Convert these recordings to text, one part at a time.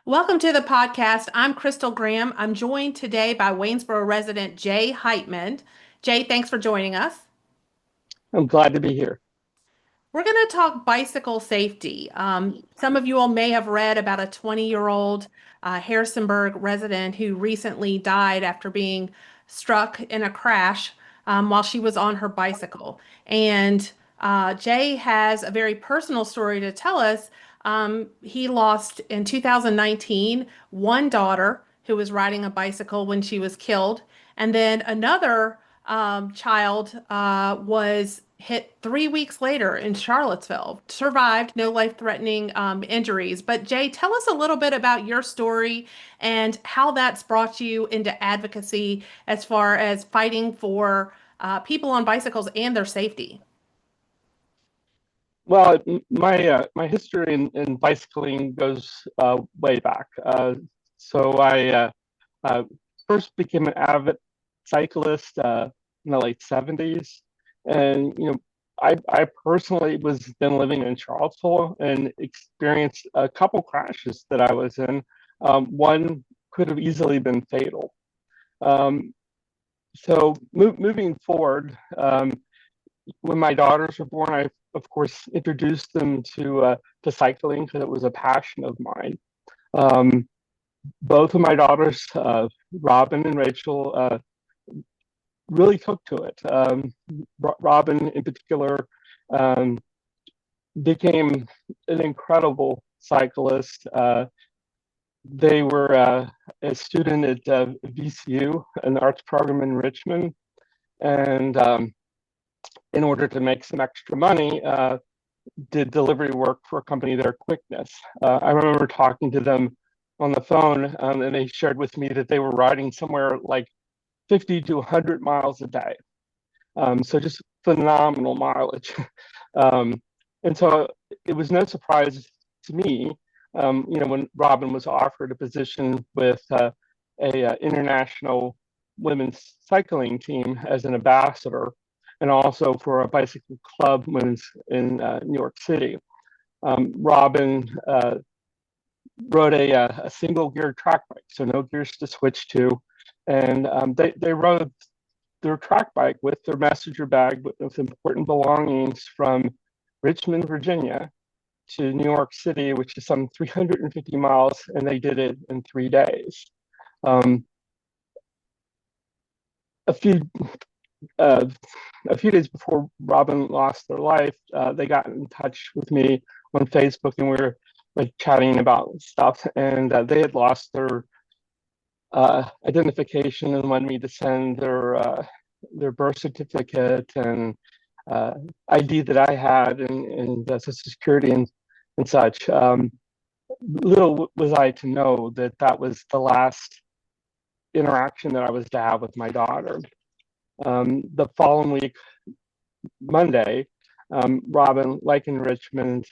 Welcome to the podcast. I'm Crystal Graham. I'm joined today by Waynesboro resident Jay Heitman. Jay, thanks for joining us. I'm glad to be here. We're going to talk bicycle safety. Some of you all may have read about a 20-year-old Harrisonburg resident who recently died after being struck in a crash while she was on her bicycle. And Jay has a very personal story to tell us. He lost in 2019 one daughter who was riding a bicycle when she was killed, and then another child was hit 3 weeks later in Charlottesville, survived, no life-threatening injuries. But Jay, tell us a little bit about your story and how that's brought you into advocacy as far as fighting for people on bicycles and their safety. Well, my history in bicycling goes way back. So I first became an avid cyclist in the late '70s, and I personally was then living in Charlottesville and experienced a couple crashes that I was in. One could have easily been fatal. Um, so moving forward. When my daughters were born, I of course introduced them to cycling because it was a passion of mine. Um, both of my daughters, Robyn and Rachel, really took to it. Robyn, in particular, um, became an incredible cyclist. They were a student at VCU, an arts program in Richmond, and in order to make some extra money, did delivery work for a company there, Quickness. I remember talking to them on the phone, and they shared with me that they were riding somewhere like 50 to 100 miles a day. So just phenomenal mileage. um, and so it was no surprise to me, when Robyn was offered a position with a international women's cycling team as an ambassador, and also for a bicycle club when it's in New York City. Robyn rode a single gear track bike, so no gears to switch to. And they rode their track bike with their messenger bag with important belongings from Richmond, Virginia to New York City, which is some 350 miles, and they did it in 3 days. Um, a few uh, a few days before Robyn lost their life, they got in touch with me on Facebook, and we were like chatting about stuff. And they had lost their identification and wanted me to send their birth certificate and uh, ID that I had, and Social Security and such. Little was I to know that that was the last interaction that I was to have with my daughter. The following week, Monday, Robyn, like in Richmond,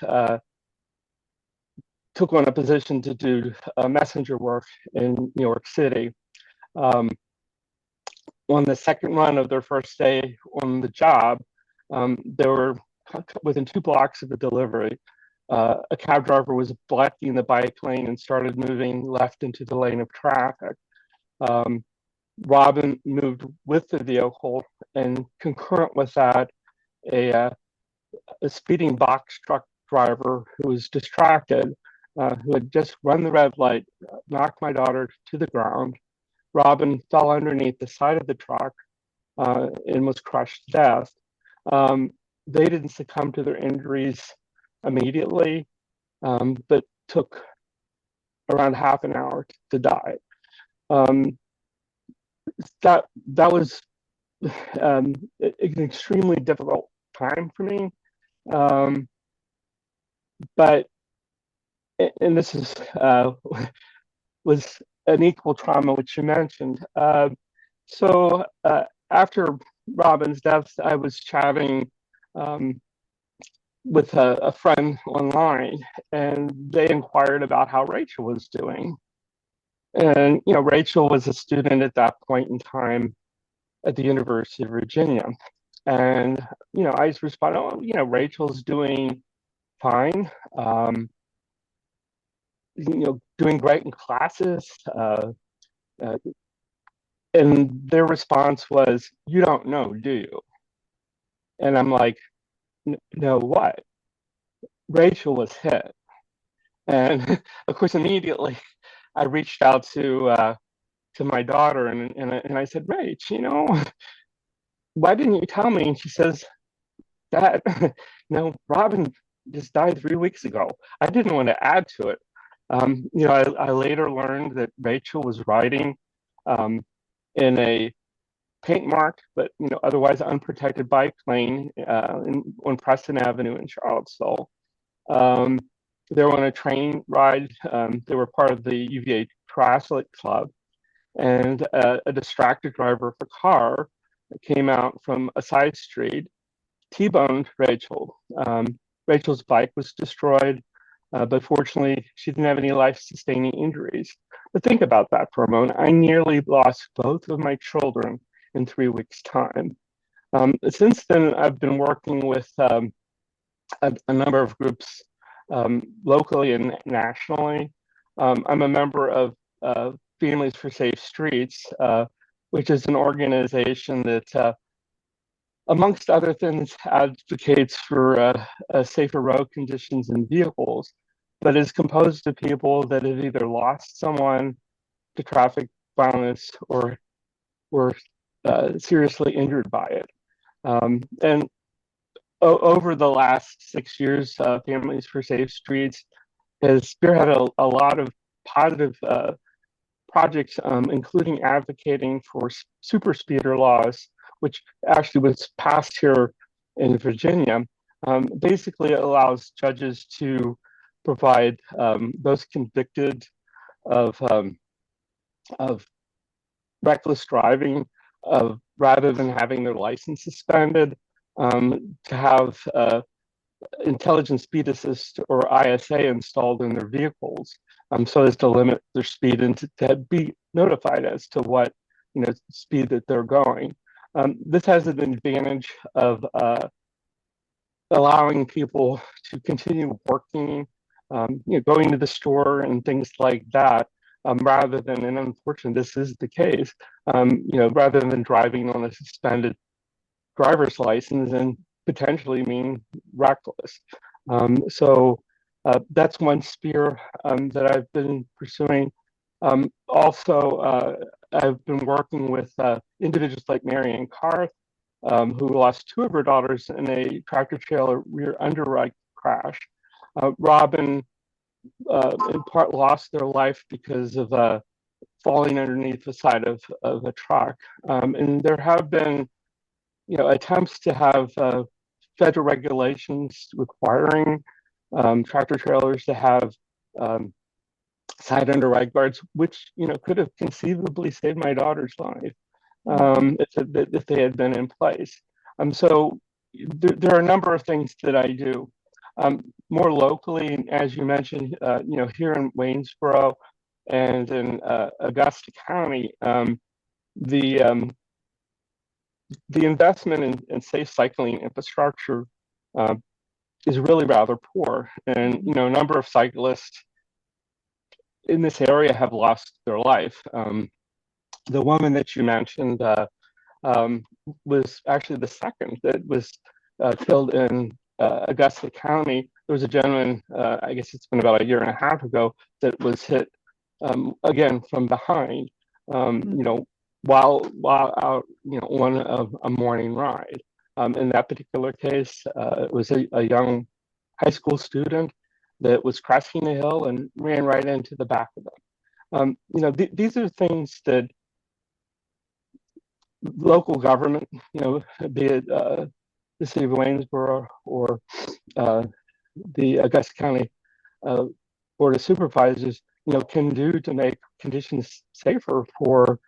took on a position to do messenger work in New York City. Um, on the second run of their first day on the job, they were within 2 blocks of the delivery. A cab driver was blocking the bike lane and started moving left into the lane of traffic. Um, Robyn moved with the vehicle, and concurrent with that, a, uh, a speeding box truck driver who was distracted, who had just run the red light, knocked my daughter to the ground. Robyn fell underneath the side of the truck and was crushed to death. Um, they didn't succumb to their injuries immediately, but took around half an hour to die. Um, that was an extremely difficult time for me. Um, but and this is was an equal trauma, which you mentioned. So after Robyn's death, I was chatting um, with a friend online, and they inquired about how Rachel was doing. And Rachel was a student at that point in time at the University of Virginia, and I just responded, "Oh, Rachel's doing fine." doing great in classes. Uh, and their response was, "You don't know, do you?" And I'm like, "No, what?" Rachel was hit. And of course, immediately I reached out to my daughter and I said, "Rach, why didn't you tell me?" And she says, "Dad, Robyn just died 3 weeks ago. I didn't want to add to it." I later learned that Rachel was riding um, in a paint marked, but otherwise unprotected bike lane on Preston Avenue in Charlottesville. Um, they were on a train ride. They were part of the UVA Triathlete Club, and a distracted driver of a car came out from a side street, T-boned Rachel. Rachel's bike was destroyed, but fortunately, she didn't have any life-sustaining injuries. But think about that for a moment. I nearly lost both of my children in 3 weeks' time. Since then, I've been working with a number of groups locally and nationally. I'm a member of Families for Safe Streets, which is an organization that, amongst other things, advocates for safer road conditions and vehicles, but is composed of people that have either lost someone to traffic violence or were seriously injured by it. And over the last 6 years, Families for Safe Streets has spearheaded a lot of positive projects, including advocating for super speeder laws, which actually was passed here in Virginia. Basically allows judges to provide those convicted of reckless driving, rather than having their license suspended, to have intelligent speed assist or ISA installed in their vehicles, so as to limit their speed and to be notified as to what speed that they're going. This has an advantage of allowing people to continue working, going to the store and things like that, rather than, and unfortunately this is the case, rather than driving on a suspended driver's license and potentially mean reckless. So that's one sphere that I've been pursuing. Also, I've been working with individuals like Marianne Carth, who lost two of her daughters in a tractor trailer rear underride crash. Robyn, in part, lost their life because of falling underneath the side of a truck. And there have been attempts to have federal regulations requiring tractor trailers to have side under ride guards, which could have conceivably saved my daughter's life, if they had been in place. So there are a number of things that I do. More locally, as you mentioned, here in Waynesboro and in Augusta County, the the investment in safe cycling infrastructure is really rather poor, and a number of cyclists in this area have lost their life. The woman that you mentioned was actually the second that was killed in Augusta County. There was a gentleman, I guess it's been about a year and a half ago, that was hit again from behind, while out, on a morning ride. In that particular case, it was a young high school student that was crossing a hill and ran right into the back of them. These are things that local government, be it the city of Waynesboro or the Augusta County Board of Supervisors, can do to make conditions safer for,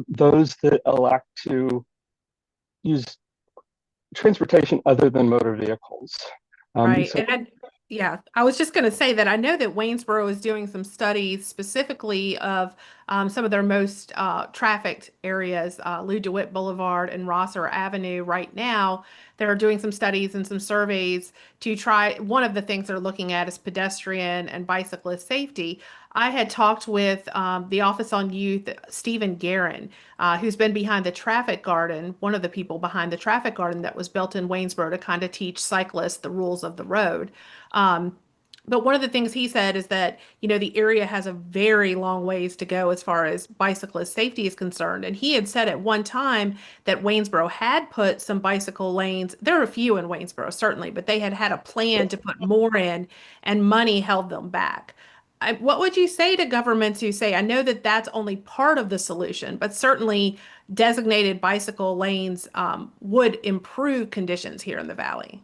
those that elect to use transportation other than motor vehicles. Right. So, Yeah, I was just going to say that I know that Waynesboro is doing some studies specifically of some of their most trafficked areas, Lou DeWitt Boulevard and Rosser Avenue right now. They're doing some studies and some surveys to try. One of the things they're looking at is pedestrian and bicyclist safety. I had talked with the Office on Youth, Stephen Guerin, who's been behind the traffic garden, one of the people behind the traffic garden that was built in Waynesboro to kind of teach cyclists the rules of the road. Um, but one of the things he said is that, the area has a very long ways to go as far as bicyclist safety is concerned. And he had said at one time that Waynesboro had put some bicycle lanes. There are a few in Waynesboro, certainly, but they had had a plan to put more in, and money held them back. What would you say to governments who say, I know that that's only part of the solution, but certainly designated bicycle lanes would improve conditions here in the valley?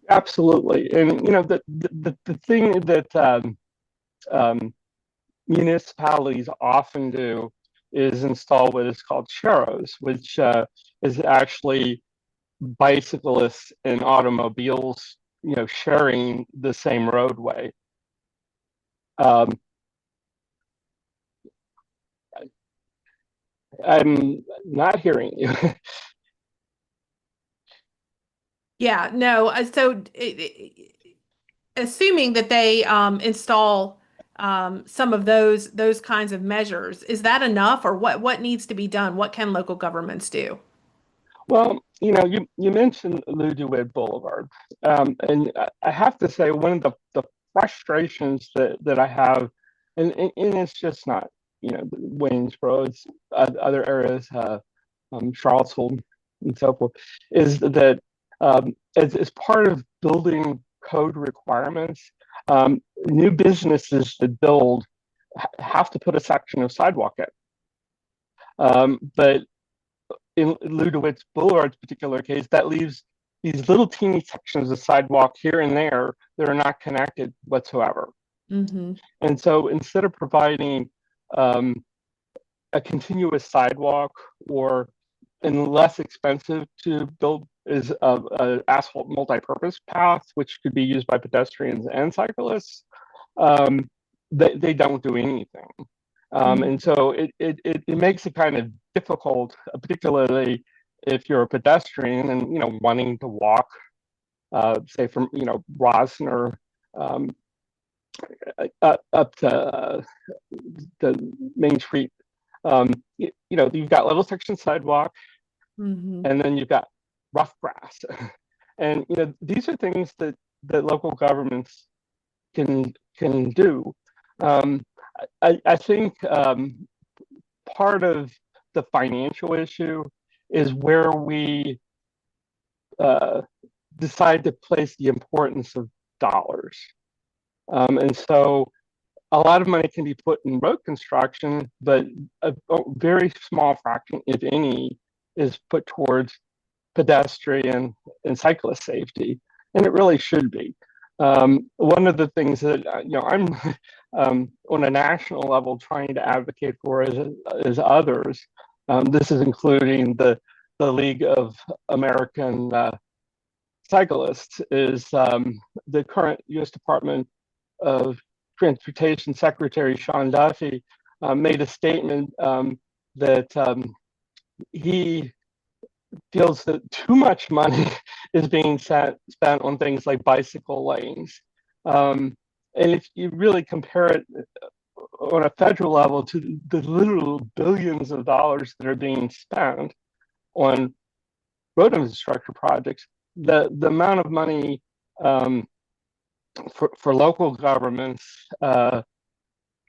Absolutely. And the thing that um, municipalities often do is install what is called sharrows, which is actually bicyclists and automobiles, sharing the same roadway. Um, I'm not hearing you. Yeah, no. Assuming that they install some of those kinds of measures, is that enough, or what needs to be done? What can local governments do? Well, you mentioned Lou DeWitt Boulevard, and I have to say one of the frustrations that I have, and it's just not Waynesboro, it's other areas, Charlottesville, and so forth, is that as part of building code requirements, new businesses that build have to put a section of sidewalk in. But in Ludowitz Boulevard's particular case, that leaves these little teeny sections of sidewalk here and there that are not connected whatsoever. Hmm. And so instead of providing um, a continuous sidewalk, or and less expensive to build is a asphalt multi-purpose path, which could be used by pedestrians and cyclists. Um, they don't do anything. And so it makes it kind of difficult, particularly if you're a pedestrian and wanting to walk, say from Rosner um, up to the Main Street. You've got little section sidewalk, Hmm. and then you've got rough grass, and these are things that local governments can do. Um, I think part of the financial issue is where we uh, decide to place the importance of dollars. And so a lot of money can be put in road construction, but a very small fraction, if any, is put towards pedestrian and cyclist safety, and it really should be. One of the things that I'm on a national level trying to advocate for is others. This is including the League of American Cyclists. Is the current U.S. Department of Transportation Secretary Sean Duffy made a statement that he feels that too much money is being spent on things like bicycle lanes. And if you really compare it on a federal level to the literal billions of dollars that are being spent on road infrastructure projects, the amount of money um, for local governments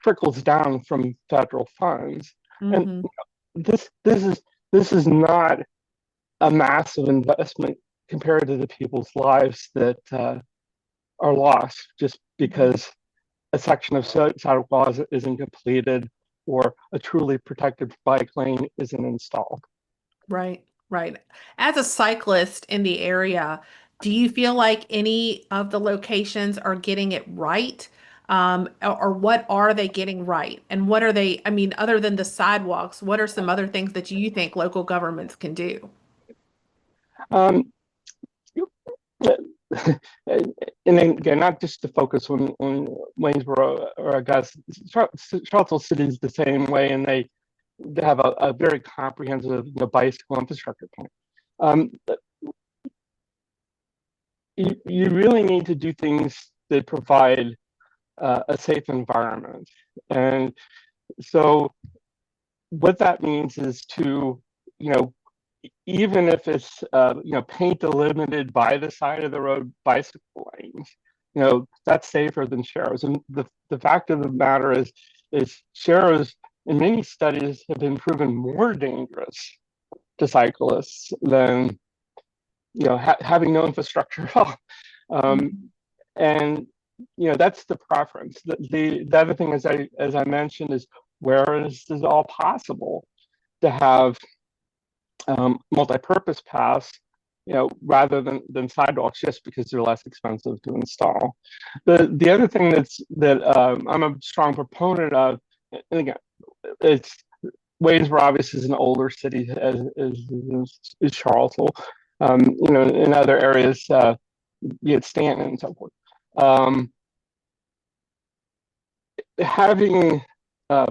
trickles down from federal funds. And Hmm. this is not a massive investment compared to the people's lives that are lost just because a section of sidewalk isn't completed or a truly protected bike lane isn't installed. Right, right. As a cyclist in the area, do you feel like any of the locations are getting it right? Or what are they getting right? And what are they, I mean, other than the sidewalks, what are some other things that you think local governments can do? Um, and then again, not just to focus on Waynesboro or Augusta, Charlottesville City is the same way, and they have a very comprehensive bicycle infrastructure plan. Um, you really need to do things that provide a safe environment. And so what that means is to, even if it's, paint delimited by the side of the road bicycle lanes, that's safer than sharrows. And the fact of the matter is sharrows in many studies have been proven more dangerous to cyclists than, having no infrastructure at all. And that's the preference. The other thing, as I mentioned, is where is all possible to have multi-purpose paths, rather than sidewalks, just because they're less expensive to install. The other thing that I'm a strong proponent of, and again, it's Waynesboro obviously is an older city as Charlottesville. In other areas, be it Stanton and so forth. Having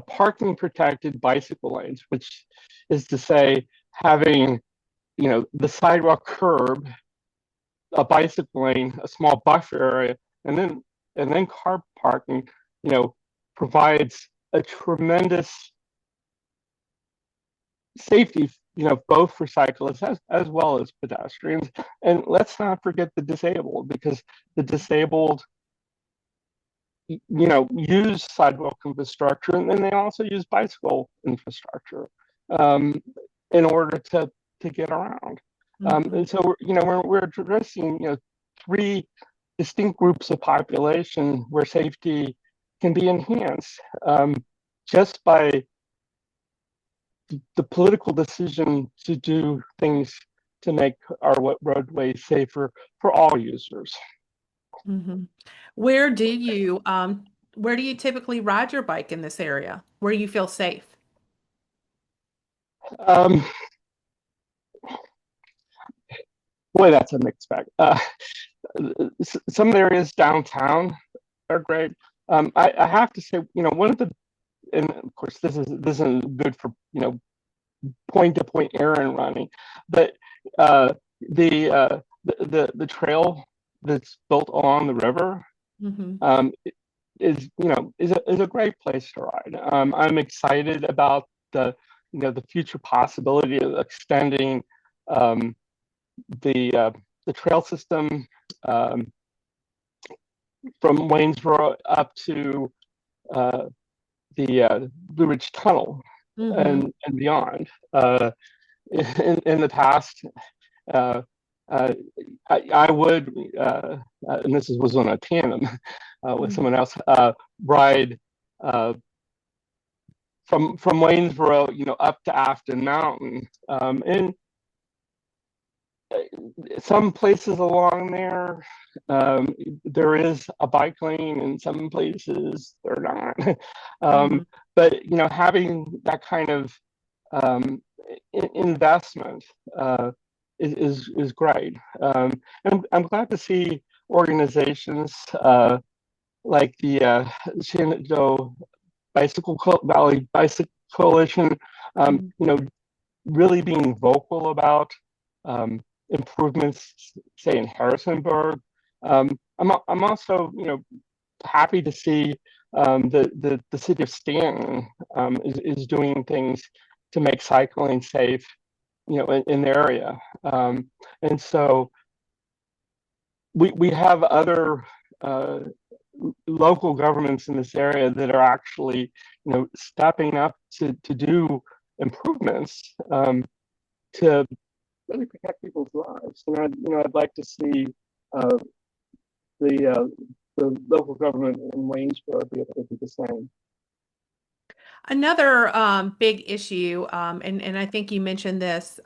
parking protected bicycle lanes, which is to say having the sidewalk curb, a bicycle lane, a small buffer area, and then car parking, provides a tremendous safety, both for cyclists as well as pedestrians. And let's not forget the disabled, because the disabled use sidewalk infrastructure, and then they also use bicycle infrastructure in order to get around. And so we're addressing three distinct groups of population where safety can be enhanced just by the political decision to do things to make our roadways safer for all users. Mm-hmm. Where do you typically ride your bike in this area? Where you feel safe? Um, Boy, that's a mixed bag. Some areas downtown are great. I have to say, one of the, and of course this isn't good for point to point errand running, but the trail that's built along the river is a great place to ride. I'm excited about the future possibility of extending the trail system from Waynesboro up to the Blue Ridge Tunnel and beyond. In the past, I would, and this was on a tandem with someone else, ride from Waynesboro, up to Afton Mountain, and some places along there, there is a bike lane, and some places they're not. But having that kind of investment is great. And I'm glad to see organizations like the Shenandoah Valley Bicycle Coalition, really being vocal about improvements, say in Harrisonburg. I'm also happy to see the city of Stanton is doing things to make cycling safe, in the area. And so we have other local governments in this area that are actually, stepping up to do improvements to really protect people's lives. And I'd like to see the local government in Waynesboro be able to do the same. Another big issue, and I think you mentioned this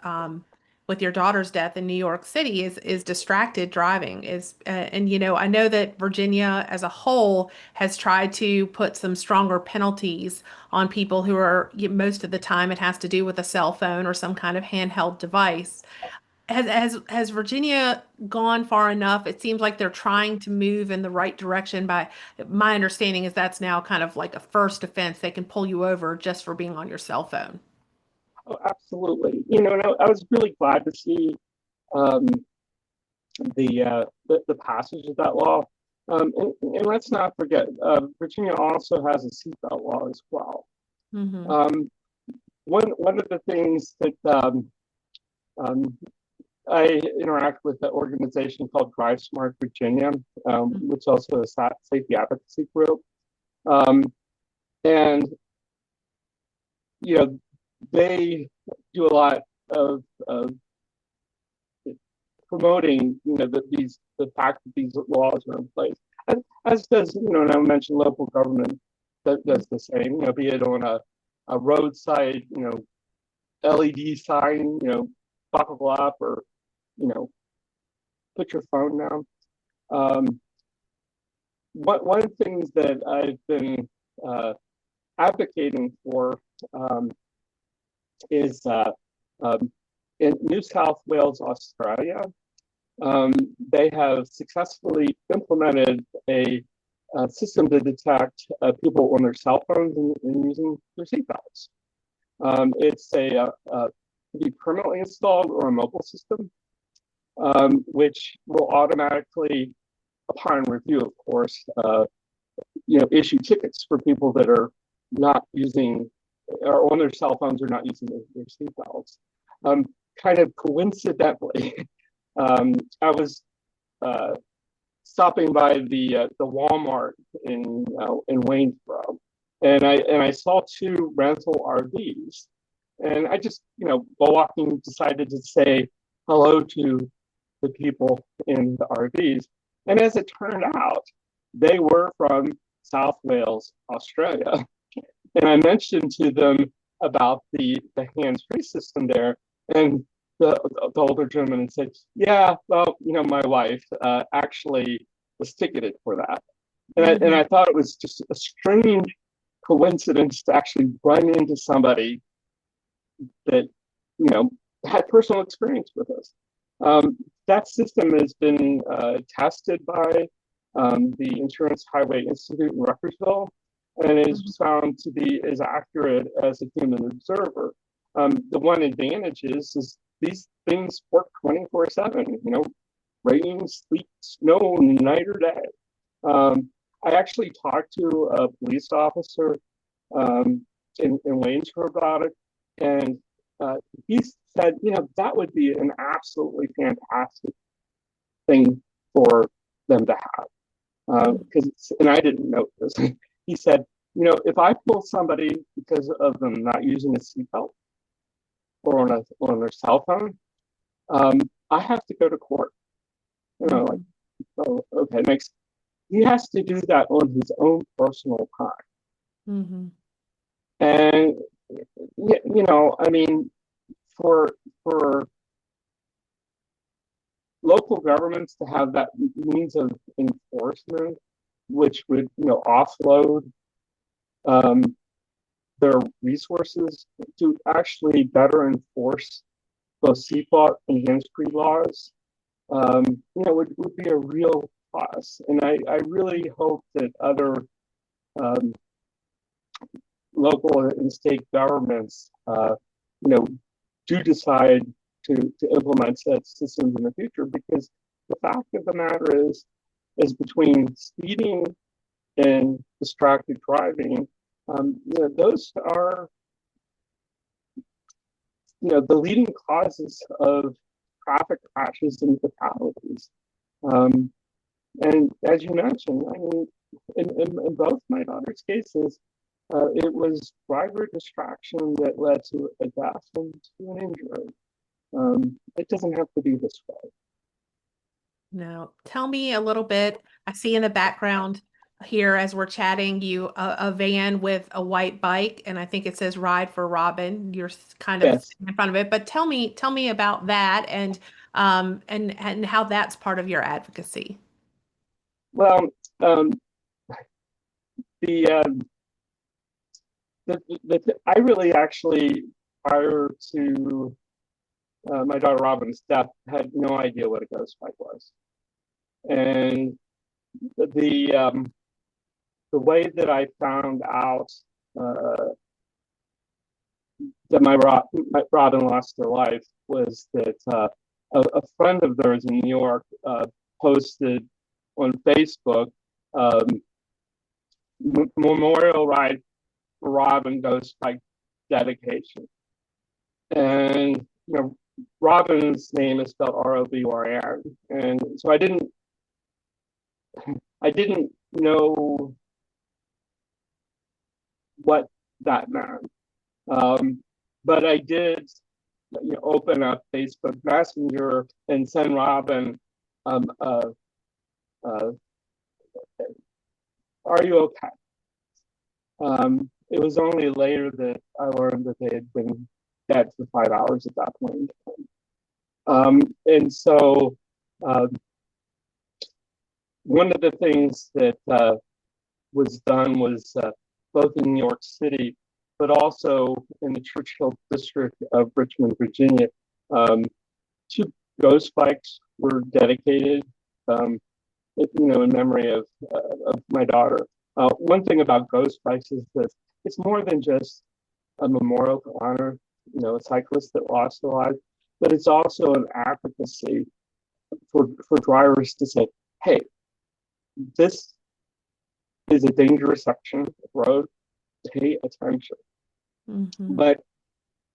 with your daughter's death in New York City, is distracted driving. And I know that Virginia as a whole has tried to put some stronger penalties on people who are, most of the time it has to do with a cell phone or some kind of handheld device. Has Virginia gone far enough? It seems like they're trying to move in the right direction. By my understanding is that's now kind of like a first offense. They can pull you over just for being on your cell phone. Oh, absolutely. And I was really glad to see um, the passage of that law. And let's not forget, Virginia also has a seatbelt law as well. Hmm. Um, one of the things that um, I interact with the organization called Drive Smart Virginia, which is also a safety advocacy group. Um, and you know, they do a lot of promoting, the fact that these laws are in place, as does, and I mentioned local government that does the same, be it on a roadside, LED sign, buckle up, or you know, put your phone down. Um, one of the things that I've been uh, advocating for is in New South Wales, Australia. They have successfully implemented a system to detect people on their cell phones and using their seatbelts. It's to be permanently installed or a mobile system, which will automatically, upon review, of course, issue tickets for people that are not using or on their cell phones or not using their seatbelts. Kind of coincidentally, I was uh, stopping by the Walmart in Waynesboro, and I saw two rental RVs, and I just while walking decided to say hello to the people in the RVs, and as it turned out, they were from South Wales, Australia, and I mentioned to them about the hands-free system there, and the older gentleman said, "Yeah, well, my wife actually was ticketed for that," and I Hmm. thought it was just a strange coincidence to actually run into somebody that you know had personal experience with us. That system has been tested by the Insurance Highway Institute in Ruckersville, and is found to be as accurate as a human observer. The one advantage is these things work 24/7. Rain, sleet, snow, night or day. Um, I actually talked to a police officer in Waynesboro about it, and uh, he said, that would be an absolutely fantastic thing for them to have. Because, and I didn't know this. He said, if I pull somebody because of them not using a seatbelt or on their cell phone, um, I have to go to court. Like, Hmm. oh, okay, next. He has to do that on his own personal time. Hmm. And I mean, for for local governments to have that means of enforcement, which would offload um, their resources to actually better enforce both CFOT and hands-free laws, would be a real plus. And I really hope that other um, local and state governments, do decide to implement such systems in the future, because the fact of the matter is between speeding and distracted driving, those are the leading causes of traffic crashes and fatalities. Um, and as you mentioned, I mean, in both my daughter's cases, it was driver distraction that led to a death and to an injury. It doesn't have to be this way. Now, tell me a little bit. I see in the background here as we're chatting, a van with a white bike, and I think it says "Ride for Robyn." You're kind of Yes. sitting in front of it, but tell me about that and how that's part of your advocacy. Well, um, the, I really actually, prior to my daughter Robyn's death, had no idea what a ghost bike was. And the way that I found out that my Robyn lost her life was that a friend of theirs in New York posted on Facebook um, memorial ride for Robyn ghost bike dedication, and Robyn's name is spelled Robyn, and so I didn't know what that meant. But I did open up Facebook Messenger and send Robyn, are you okay? It was only later that I learned that they had been dead for 5 hours at that point. And so one of the things that was done was both in New York City, but also in the Churchill district of Richmond, Virginia, 2 ghost bikes were dedicated, in memory of my daughter. One thing about ghost bikes is that it's more than just a memorial to honor, a cyclist that lost their life, but it's also an advocacy for drivers to say, hey, this is a dangerous section of road, pay attention. Mm-hmm. But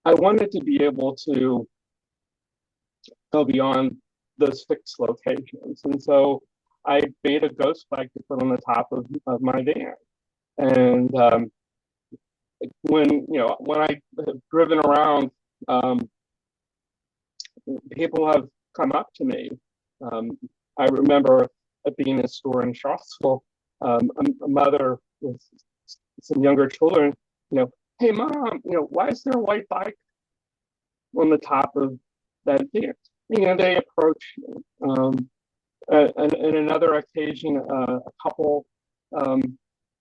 I wanted to be able to go beyond those fixed locations. And so I made a ghost bike to put on the top of my van. And when I have driven around, people have come up to me. I remember being in a store in Charlottesville, a mother with some younger children, hey mom, why is there a white bike on the top of that van? They approach me. And another occasion, a couple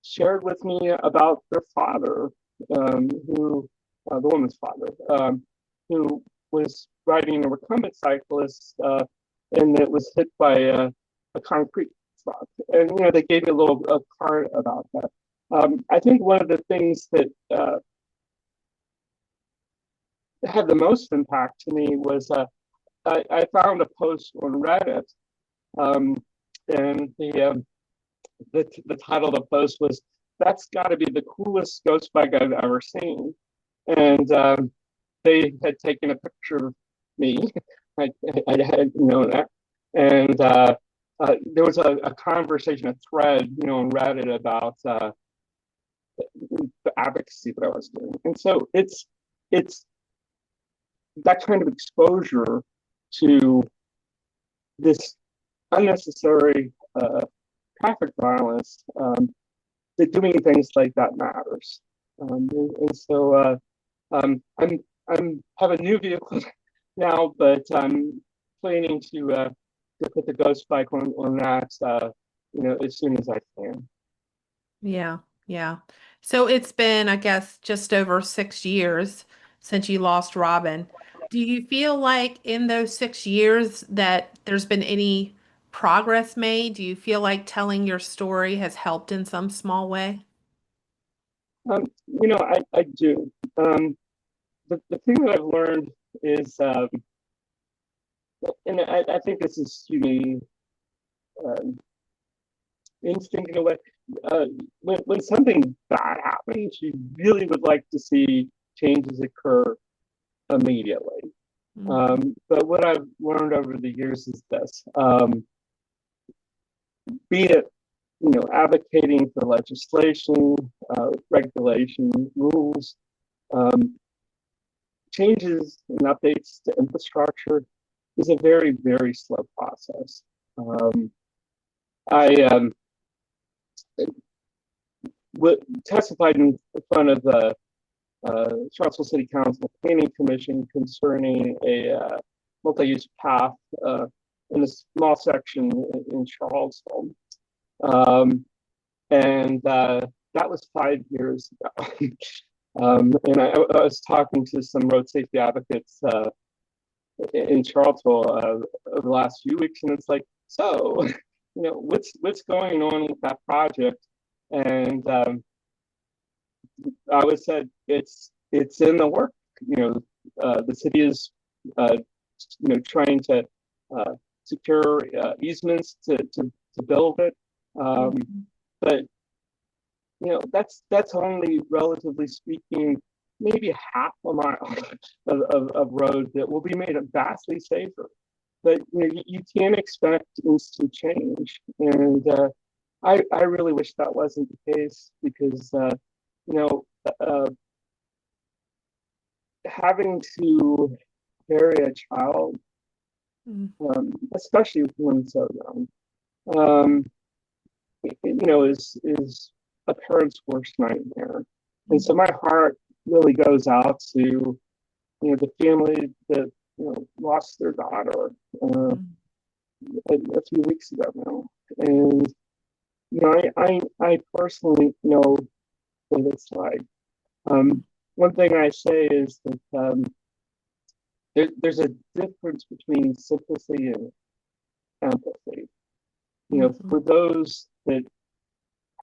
shared with me about their father, who, the woman's father, who was riding a recumbent cyclist, and it was hit by a concrete truck. And, they gave me a little card about that. I think one of the things that had the most impact to me was I found a post on Reddit, and the title of the post was, "That's got to be the coolest ghost bike I've ever seen." And they had taken a picture of me. I hadn't known that. And there was a conversation, a thread, on Reddit about the advocacy that I was doing. And so it's that kind of exposure to this unnecessary traffic violence, that doing things like that matters. And so I'm have a new vehicle now, but I'm planning to put the ghost bike on that, as soon as I can. Yeah, yeah. So it's been, I guess, just over 6 years since you lost Robyn. Do you feel like in those 6 years that there's been any progress made? Do you feel like telling your story has helped in some small way? I do. The thing that I've learned is, and I think this is human instinct in a way. When something bad happens, you really would like to see changes occur immediately. Mhm. But what I've learned over the years is this: be it advocating for legislation, regulation, rules, changes and updates to infrastructure is a very, very slow process. I testified in front of the Charlottesville City Council Planning Commission concerning a multi-use path in a small section in Charlottesville. And that was 5 years ago. And I was talking to some road safety advocates in Charlottesville over the last few weeks, and it's like, so, what's going on with that project? And I was said it's in the work. The city is trying to uh, secure easements to build it, but that's only relatively speaking maybe half a mile of road that will be made vastly safer. But you can't expect instant change, and I really wish that wasn't the case because you know uh, having to carry a child, especially when so young, um, is a parent's worst nightmare. And so my heart really goes out to the family that lost their daughter a few weeks ago now, and I personally know what it's like. One thing I say is that there's a difference between sympathy and empathy. For those that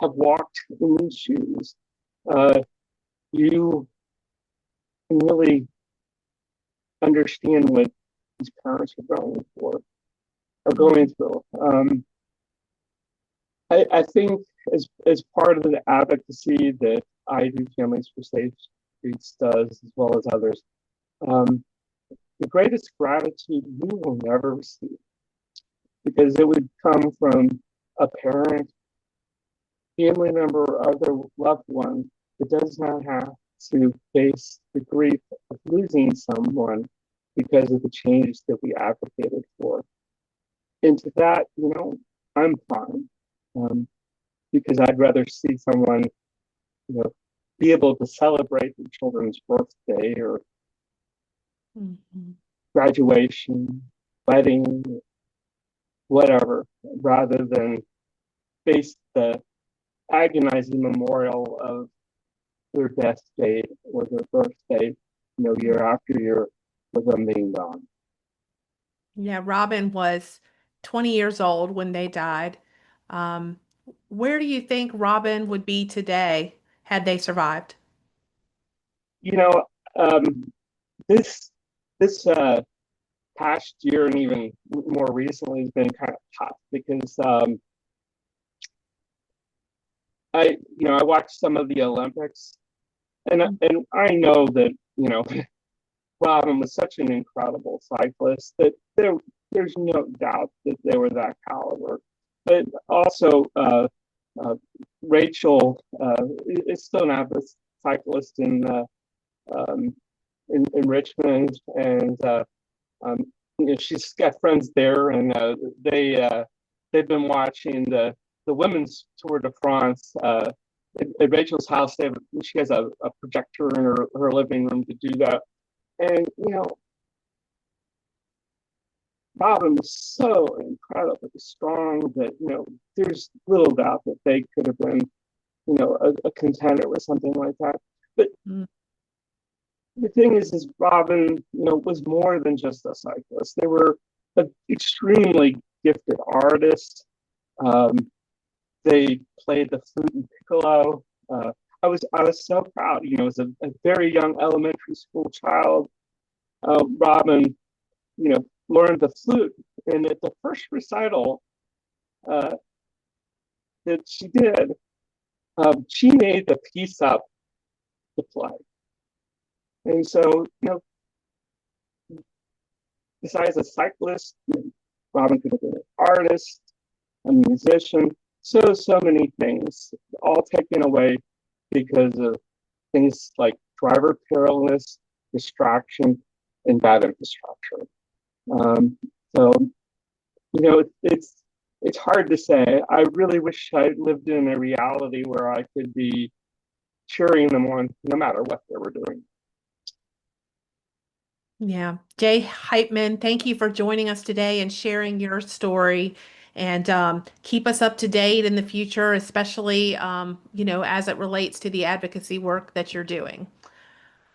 have walked in these shoes, you can really understand what these parents are going through. I think as part of the advocacy that I do, Families for Safe Streets does, as well as others, the greatest gratitude we will never receive, because it would come from a parent, family member, or other loved one that does not have to face the grief of losing someone because of the changes that we advocated for. And to that, I'm fine, because I'd rather see someone, be able to celebrate their children's birthday or graduation, wedding, whatever, rather than face the agonizing memorial of their death date or their birthday, year after year with them being gone. Yeah, Robyn was 20 years old when they died. Um, where do you think Robyn would be today had they survived? You know, um, this this past year and even more recently has been kind of tough because I watched some of the Olympics, and I know that Robyn was such an incredible cyclist that there's no doubt that they were that caliber. But also, Rachel is still an avid cyclist um, in Richmond, and um, she's got friends there, and they've been watching the women's Tour de France. At Rachel's house, she has a projector in her living room to do that. And Robyn was so incredibly strong that there's little doubt that they could have been a contender with something like that. But the thing is Robyn was more than just a cyclist. They were an extremely gifted artist. Um, they played the flute and piccolo. I was so proud. As a very young elementary school child, Robyn, learned the flute, and at the first recital uh, that she did, she made the piece up to play. And so, besides a cyclist, Robyn could have been an artist, a musician, so many things, all taken away because of things like driver carelessness, distraction, and bad infrastructure. So it's hard to say. I really wish I lived in a reality where I could be cheering them on no matter what they were doing. Yeah. Jay Hypeman, thank you for joining us today and sharing your story. And keep us up to date in the future, especially as it relates to the advocacy work that you're doing.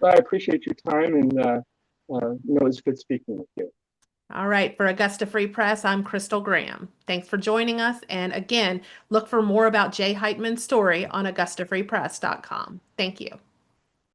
But I appreciate your time, and it's good speaking with you. All right, for Augusta Free Press, I'm Crystal Graham. Thanks for joining us. And again, look for more about Jay Heitman's story on AugustaFreePress.com. Thank you.